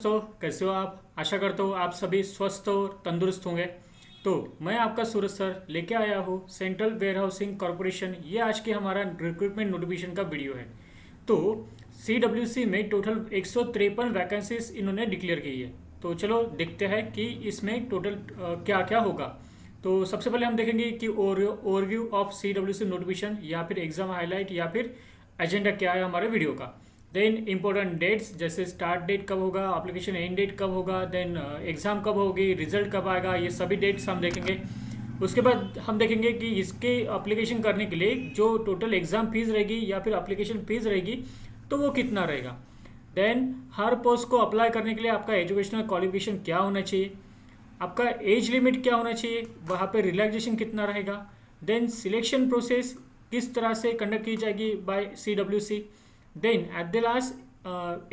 दोस्तों कैसे हो आप। आशा करता हूँ आप सभी स्वस्थ और तंदुरुस्त होंगे। तो मैं आपका सूरज सर लेके आया हूँ सेंट्रल वेयर हाउसिंग कॉरपोरेशन। ये आज के हमारा रिक्रूटमेंट नोटिफिकेशन का वीडियो है। तो CWC में टोटल 153 वैकेंसीज इन्होंने डिक्लेयर की है। तो चलो देखते हैं कि इसमें टोटल क्या क्या होगा। तो सबसे पहले हम देखेंगे कि ओवरव्यू ऑफ CWC नोटिफिकेशन या फिर एग्जाम हाईलाइट या फिर एजेंडा क्या है हमारे वीडियो का। देन इंपॉर्टेंट डेट्स जैसे स्टार्ट डेट कब होगा, एप्लीकेशन एंड डेट कब होगा, देन एग्ज़ाम कब होगी, रिजल्ट कब आएगा, ये सभी डेट्स हम देखेंगे। उसके बाद हम देखेंगे कि इसके अप्लीकेशन करने के लिए जो टोटल एग्ज़ाम फीस रहेगी या फिर अप्लीकेशन फीस रहेगी तो वो कितना रहेगा। देन हर पोस्ट को अप्लाई करने के लिए आपका एजुकेशनल क्वालिफिकेशन क्या होना चाहिए, आपका एज लिमिट क्या होना चाहिए, वहाँ पे रिलैक्सेशन कितना रहेगा। देन सिलेक्शन प्रोसेस किस तरह से कंडक्ट की जाएगी by CWC। Then at the last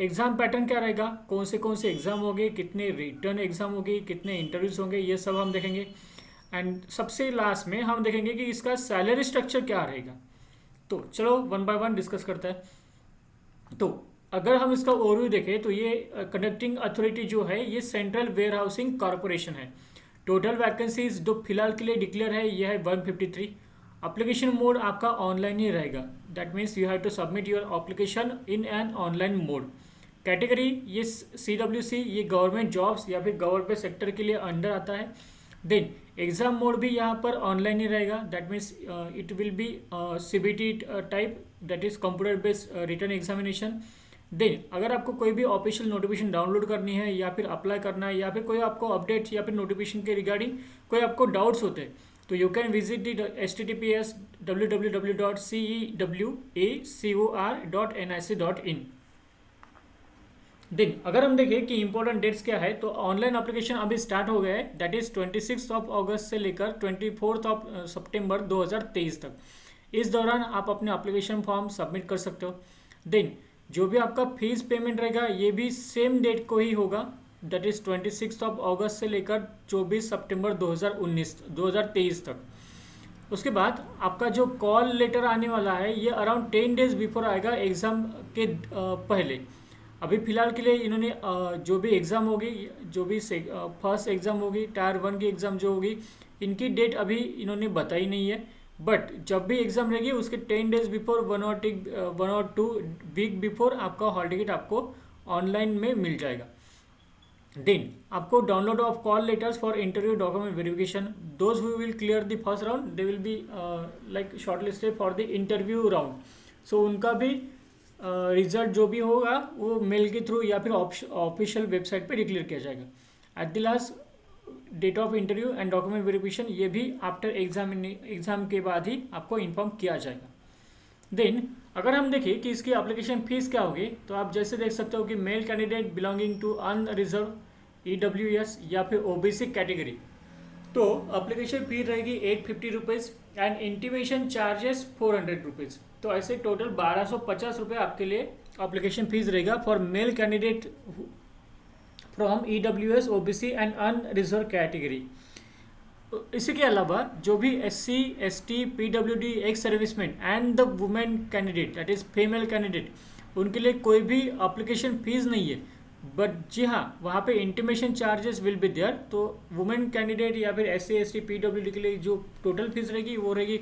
exam pattern क्या रहेगा, कौन से एग्ज़ाम होंगे, कितने रिटर्न एग्ज़ाम होंगे, कितने इंटरव्यूज होंगे, ये सब हम देखेंगे। एंड सबसे लास्ट में हम देखेंगे कि इसका सैलरी स्ट्रक्चर क्या रहेगा। तो चलो वन बाय वन डिस्कस करते हैं। तो अगर हम इसका ओवरव्यू देखें तो ये कंडक्टिंग अथॉरिटी जो है ये सेंट्रल वेयर हाउसिंग कॉरपोरेशन है। टोटल वैकेंसीज जो फिलहाल के लिए डिक्लेयर है ये है 153। अप्लीकेशन मोड आपका ऑनलाइन ही रहेगा। That means you have to submit your application in an online mode. Category ये CWC ये गवर्नमेंट जॉब्स या फिर गवर्नमेंट सेक्टर के लिए अंडर आता है। देन एग्ज़ाम मोड भी यहाँ पर ऑनलाइन ही रहेगा। That means it will be CBT type, that is computer based written examination. Then अगर आपको कोई भी ऑफिशियल नोटिफिकेशन डाउनलोड करनी है या फिर अप्लाई करना है या फिर कोई आपको अपडेट या फिर नोटिफिकेशन के रिगार्डिंग कोई आपको डाउट्स होते हैं तो you can visit the https www.cewacor.nic.in। दिन अगर हम देखें कि इंपॉर्टेंट डेट्स क्या है तो ऑनलाइन एप्लीकेशन अभी स्टार्ट हो गया है। दैट इज 26 अगस्त से लेकर 24 सितंबर 2023 तक। इस दौरान आप अपने एप्लीकेशन फॉर्म सबमिट कर सकते हो। देन जो भी आपका फीस पेमेंट रहेगा ये भी सेम डेट को ही होगा। दैट इज 26 अगस्त से लेकर 24 सितंबर 2023 तक। उसके बाद आपका जो कॉल लेटर आने वाला है ये अराउंड 10 डेज बिफोर आएगा एग्ज़ाम के पहले। अभी फ़िलहाल के लिए इन्होंने जो भी एग्ज़ाम होगी, जो भी फर्स्ट एग्ज़ाम होगी, टायर 1 की एग्ज़ाम जो होगी, इनकी डेट अभी इन्होंने बताई नहीं है। बट जब भी एग्ज़ाम रहेगी उसके 10 डेज बिफोर 1 और 2 वीक बिफोर आपका हॉल टिकट आपको ऑनलाइन में मिल जाएगा। देन आपको download of call letters for interview document verification. Those who will clear the first round they will be like shortlisted for the interview round. So उनका भी result जो भी होगा वो मेल के थ्रू या फिर ऑफिशियल वेबसाइट पे डिक्लेयर किया जाएगा। At the last date of interview and document verification ये भी आफ्टर एग्जाम के बाद ही आपको इन्फॉर्म किया जाएगा। देन अगर हम देखें कि इसकी एप्लीकेशन फीस क्या होगी तो आप जैसे देख सकते हो कि male candidate belonging to unreserved EWS या फिर OBC कैटेगरी तो एप्लीकेशन फी रहेगी 850 rupees and intimation charges 400 rupees. तो ऐसे टोटल 1250 रुपये आपके लिए एप्लीकेशन फीस रहेगा for male candidate from EWS OBC and unreserved category. इसी के अलावा जो भी SC ST PWD ex serviceman and the women candidate that is female candidate उनके लिए कोई भी एप्लीकेशन फीस नहीं है। बट जी हाँ वहाँ पे intimation charges will be there. तो वुमेन कैंडिडेट या फिर SC ST PWD के लिए जो टोटल फीस रहेगी वो रहेगी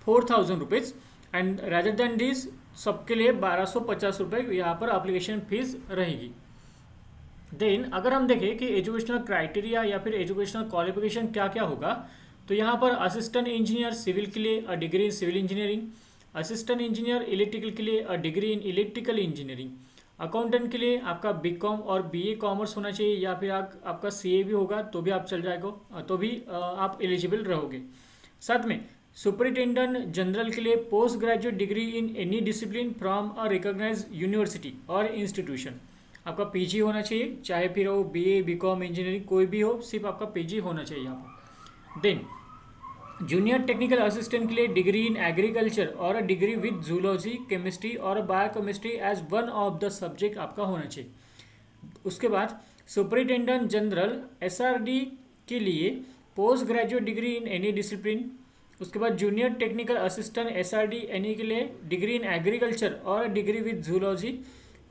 4000 rupees and rather than this सबके लिए 1250 रुपये यहाँ पर एप्लीकेशन फीस रहेगी। देन अगर हम देखें कि एजुकेशनल क्राइटेरिया या फिर एजुकेशनल क्वालिफिकेशन क्या क्या होगा तो यहाँ पर असिस्टेंट इंजीनियर सिविल के लिए a degree in civil engineering, assistant engineer electrical के लिए a degree in electrical engineering, accountant के लिए आपका BCom और BA कॉमर्स होना चाहिए या फिर आपका CA भी होगा तो भी आप चल जाएगा, तो भी आप एलिजिबल रहोगे। साथ में सुपरिटेंडेंट जनरल के लिए post graduate degree in any discipline from a recognised university और इंस्टीट्यूशन। आपका PG होना चाहिए, चाहे फिर वो BA BCom इंजीनियरिंग कोई भी हो, सिर्फ आपका PG होना चाहिए यहाँ पर। देन जूनियर टेक्निकल असिस्टेंट के लिए डिग्री इन एग्रीकल्चर और a degree with zoology chemistry और biochemistry as one of the subject आपका होना चाहिए। उसके बाद सुपरिटेंडेंट जनरल SRD के लिए post graduate degree in any discipline. उसके बाद junior technical assistant SRD NE के लिए डिग्री इन एग्रीकल्चर और डिग्री विद जूलॉजी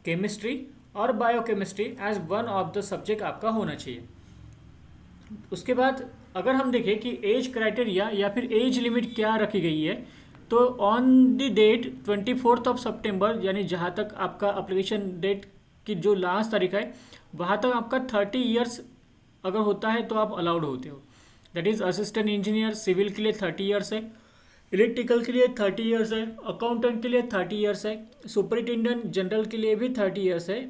केमिस्ट्री और biochemistry as one of the subject आपका होना चाहिए। उसके बाद अगर हम देखें कि एज क्राइटेरिया या फिर एज लिमिट क्या रखी गई है, तो ऑन द डेट 24 सितंबर, यानी जहाँ तक आपका अप्लीकेशन डेट की जो लास्ट तारीख है वहाँ तक आपका 30 ईयर्स अगर होता है तो आप अलाउड होते हो। That is assistant engineer civil के लिए 30 ईयर्स है, इलेक्ट्रिकल के लिए 30 ईयर्स है, अकाउंटेंट के लिए 30 ईयर्स है, सुपरिटेंडेंट जनरल के लिए भी 30 ईयर्स है,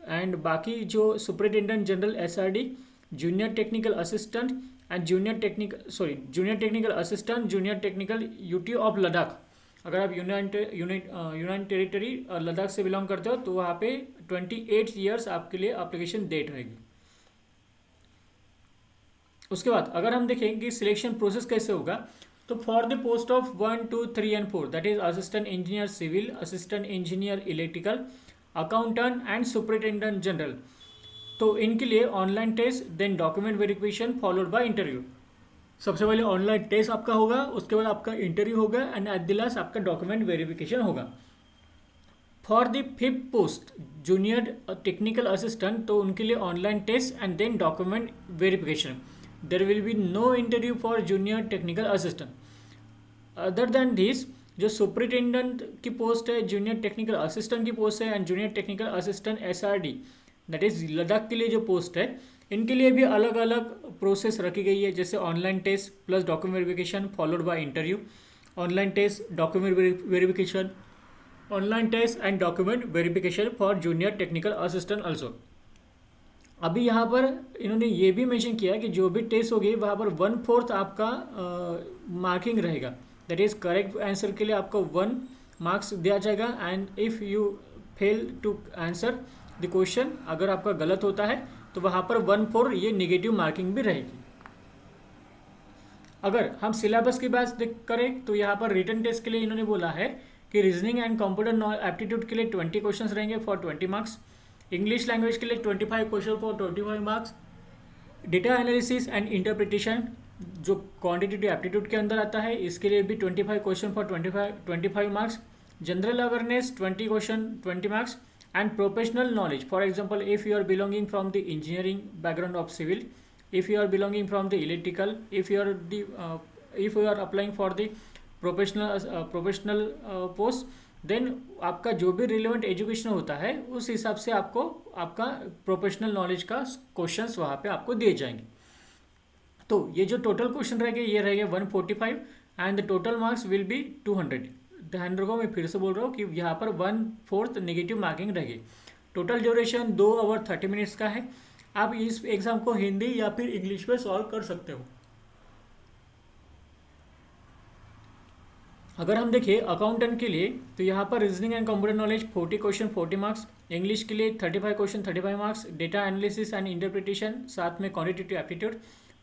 एंड बाकी जो superintendent general SRD, junior technical assistant and junior technical assistant, junior technical UT of Ladakh, अगर आप यूनियन टेरिटरी लद्दाख से बिलोंग करते हो तो वहाँ पे 28 ईयर्स आपके लिए एप्लीकेशन डेट रहेगी। उसके बाद अगर हम देखें कि सिलेक्शन प्रोसेस कैसे होगा, तो for the post of 1, 2, 3 and 4, that is assistant engineer civil, assistant engineer electrical, accountant and superintendent general, तो इनके लिए online test, then document verification followed by interview. सबसे पहले ऑनलाइन टेस्ट आपका होगा, उसके बाद आपका इंटरव्यू होगा एंड एट द लास्ट आपका डॉक्यूमेंट वेरिफिकेशन होगा। For the 5th post junior technical assistant, तो उनके लिए online test and then document verification. There will be no interview for junior technical assistant. Other than this, जो superintendent की post है, junior technical assistant की post है and junior technical assistant SRD, that is Ladakh के लिए जो post है, इनके लिए भी अलग अलग प्रोसेस रखी गई है, जैसे online test plus document verification followed by interview, online test document verification, online test and document verification for junior technical assistant also. अभी यहाँ पर इन्होंने ये भी मेंशन किया कि जो भी टेस्ट होगी वहाँ पर 1/4 आपका मार्किंग रहेगा, दैट इज करेक्ट आंसर के लिए आपको 1 मार्क्स दिया जाएगा, and if you fail to answer the question, अगर आपका गलत होता है तो वहाँ पर 1/4 ये नेगेटिव मार्किंग भी रहेगी। अगर हम सिलेबस की बात करें तो यहाँ पर रिटन टेस्ट के लिए इन्होंने बोला है कि रीजनिंग एंड कंप्यूटर एप्टीट्यूड के लिए 20 क्वेश्चन रहेंगे फॉर 20 मार्क्स, इंग्लिश लैंग्वेज के लिए 25 question for 25 marks, data analysis and interpretation जो क्वांटिटेटिव एप्टीट्यूड के अंदर आता है इसके लिए भी 25 question for 25 marks, general awareness 20 question 20 marks, and professional knowledge, for example if you are belonging from the engineering background of civil, if you are belonging from the electrical, if you are applying for the professional post, then आपका जो भी relevant education होता है उस हिसाब से आपको आपका प्रोफेशनल नॉलेज का क्वेश्चंस वहाँ पे आपको दिए जाएंगे। तो ये जो टोटल क्वेश्चन रहेंगे ये रहेंगे 145 and the total marks will be 200। ध्यान रखो, मैं फिर से बोल रहा हूँ कि यहाँ पर 1/4 नेगेटिव मार्किंग रहेगी। टोटल ड्यूरेशन 2 आवर 30 मिनट्स का है। आप इस एग्जाम को हिंदी या फिर इंग्लिश में सॉल्व कर सकते हो। अगर हम देखें अकाउंटेंट के लिए तो यहाँ पर reasoning and computer knowledge 40 question 40 marks, English के लिए 35 question 35 marks, data analysis and interpretation साथ में quantitative aptitude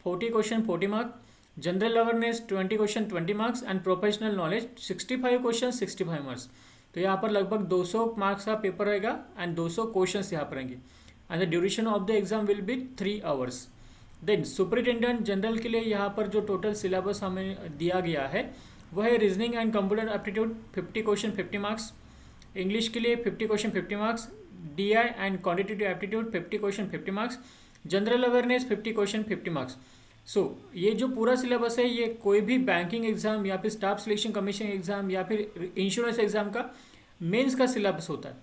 40 question 40 marks, general awareness 20 question 20 marks and professional knowledge 65 question 65 marks. तो यहाँ पर लगभग 200 मार्क्स का पेपर रहेगा एंड 200 क्वेश्चंस यहाँ पर रहेंगे and the duration of the exam will be 3 hours. Then superintendent general के लिए यहाँ पर जो टोटल सिलेबस हमें दिया गया है वह है reasoning and computer aptitude 50 question 50 marks, English के लिए 50 question 50 marks, DI and quantitative aptitude 50 question 50 marks, general awareness 50 question 50 marks. So ये जो पूरा सिलेबस है ये कोई भी बैंकिंग एग्जाम या फिर स्टाफ सिलेक्शन कमीशन एग्जाम या फिर इंश्योरेंस एग्जाम का मेंस का सिलेबस होता है।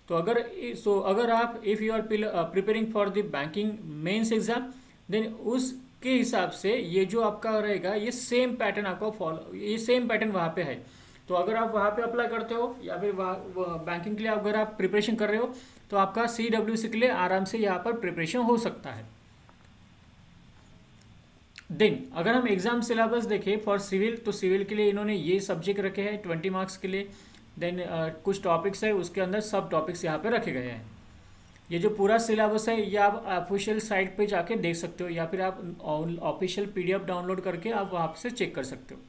तो अगर आप if you are preparing for the banking mains exam then उसके हिसाब से ये जो आपका रहेगा ये सेम पैटर्न आपको फॉलो, ये सेम पैटर्न वहाँ पे है। तो अगर आप वहाँ पे अप्लाई करते हो या फिर बैंकिंग के लिए अगर आप प्रिपरेशन कर रहे हो तो आपका CWC के लिए आराम से यहाँ पर प्रिपरेशन हो सकता है। देन अगर हम एग्जाम सिलेबस देखें फॉर सिविल तो सिविल के लिए इन्होंने ये सब्जेक्ट रखे हैं 20 मार्क्स के लिए। देन कुछ टॉपिक्स है उसके अंदर सब टॉपिक्स यहाँ पे रखे गए हैं। ये जो पूरा सिलेबस है ये आप ऑफिशियल साइट पे जाके देख सकते हो या फिर आप ऑफिशियल PDF डाउनलोड करके आप वहाँ से चेक कर सकते हो।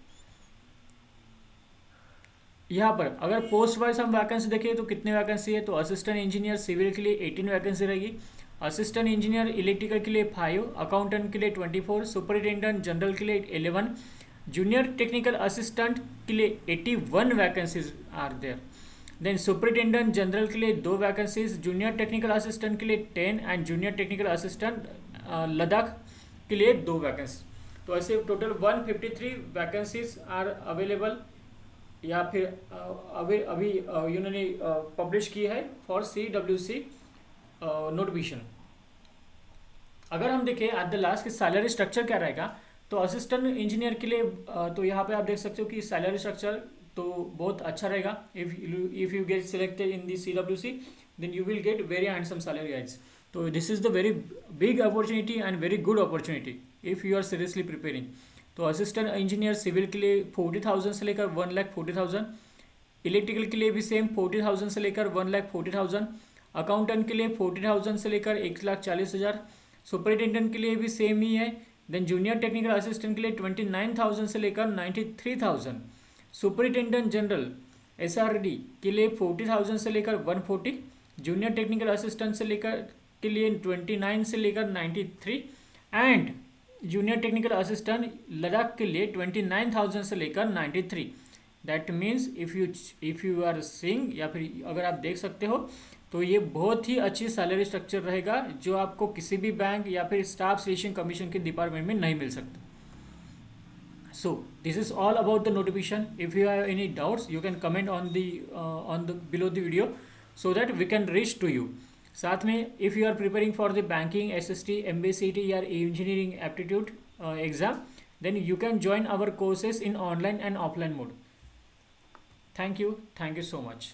यहाँ पर अगर पोस्ट वाइज हम वैकेंसी देखें तो कितने वैकेंसी है, तो असिस्टेंट इंजीनियर सिविल के लिए 18 वैकेंसी रहेगी, असिस्टेंट इंजीनियर इलेक्ट्रिकल के लिए 5, अकाउंटेंट के लिए 24, सुपरिटेंडेंट जनरल के लिए 11, जूनियर टेक्निकल असिस्टेंट के लिए 81 vacancies are there. Then superintendent general के लिए 2 वैकेंसीज, जूनियर टेक्निकल असिस्टेंट के लिए 10 and junior technical assistant Ladakh के लिए 2 वैकेंसी। तो ऐसे टोटल 153 वैकेंसीज आर अवेलेबल, या फिर अभी इन्होंने पब्लिश की है फॉर CWC नोटिफिकेशन। अगर हम देखें एट द लास्ट कि सैलरी स्ट्रक्चर क्या रहेगा, तो असिस्टेंट इंजीनियर के लिए तो यहाँ पे आप देख सकते हो कि सैलरी स्ट्रक्चर तो बहुत अच्छा रहेगा। If you get selected in the CWC then you will get very handsome salary rights. तो this is the very big opportunity and very good opportunity if you are seriously preparing. तो assistant engineer civil के लिए 40,000 से लेकर 1,40,000, electrical के लिए भी same 40,000 से लेकर 1,40,000, अकाउंटेंट के लिए 40,000 से लेकर 1,40,000, सुपरिटेंडेंट के लिए भी सेम ही है। देन जूनियर टेक्निकल असिस्टेंट के लिए 29,000 से लेकर 93,000, सुपरिटेंडेंट जनरल SRD के लिए 40,000 से लेकर 140, जूनियर टेक्निकल असिस्टेंट से लेकर के लिए 29 से लेकर 93, and junior technical assistant Ladakh के लिए 29,000 से लेकर 93। That means if you are seeing, या फिर अगर आप देख सकते हो, तो ये बहुत ही अच्छी सैलरी स्ट्रक्चर रहेगा जो आपको किसी भी बैंक या फिर स्टाफ सिलेक्शन कमीशन के डिपार्टमेंट में नहीं मिल सकता। So this is all about the notification. If you have any doubts, you can comment on the below the video so that we can reach to you. साथ में if you are preparing for the banking, SST, MBCT या engineering aptitude exam, then you can join our courses in online and offline mode. Thank you so much.